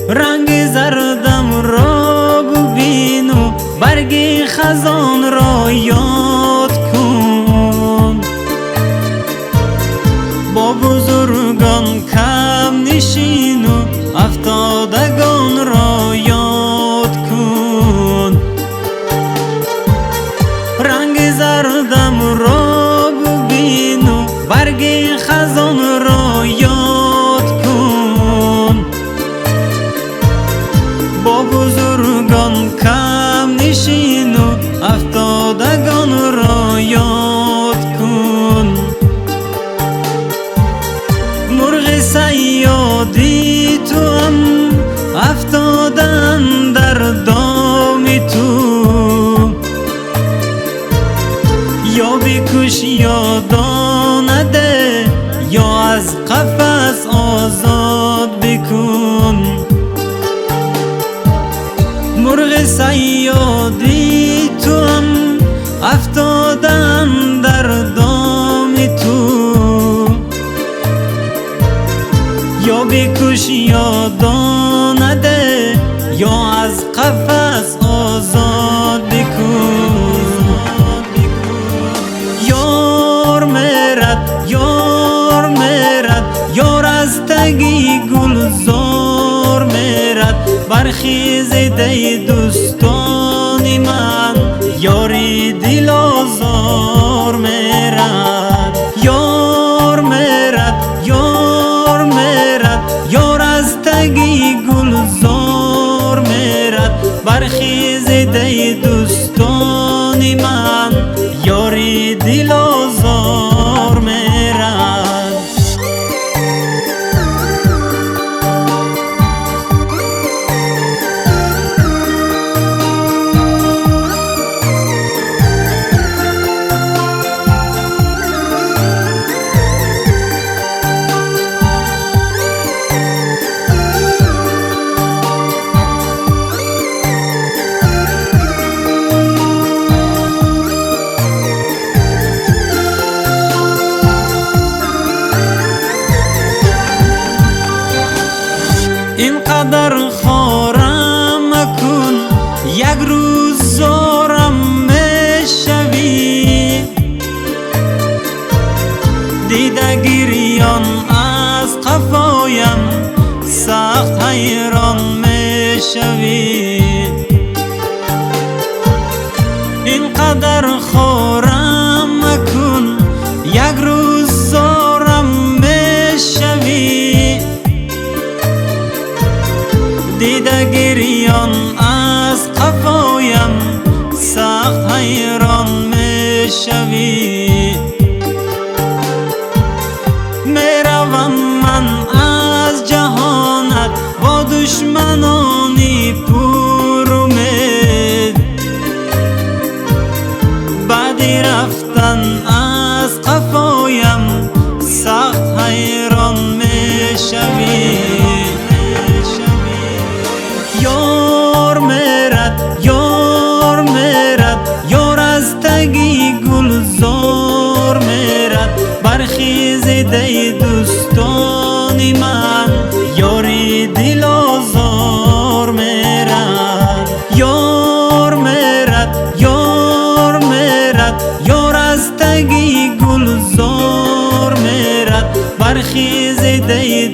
رنگ زردم را ببینو برگ خزان را یاد کن، با بزرگان کم نشینو افتادگان را یاد کن. رنگ زردم را ببینو برگ خزان را یاد کن، با بزرگان کم نشینو افتادگان را یاد کن. مرغ صیادی تو هم افتادن در دام تو، یا بکش یا دانده یا از قفس آزاد بکن. مرغ صیادی تو هم افتادن در دام تو، یا بکش یا دانده یا از قفس آزاد بکن. یار میرد یار میرد یار از تگی گلزار میرد، برخیزیده دوستان من یاری دل آزار میرد. یار میرد یار میرد یار از تگی گلزار میرد، برخیزیده دوستان من یاری دل آزار میرد. اینقدر خارم مکن یک روز زارم میشوی، دیده گریان از قفایم سخت حیران میشوی. اینقدر خارم مکن یک روز زارم میشوی، دیده گریان از قفایم سخت حیران میشوی. میروم من از جهانت با دشمنانی پر امید، بعدی رفتن از قفایم سخت حیران میشوی. یار میرد یار میرد یار از تگی گلزار میرد، برخیزیده دوستان من یاری دل آزار میرد. یار میرد یار میرد یار از تگی گلزار میرد، برخیزیده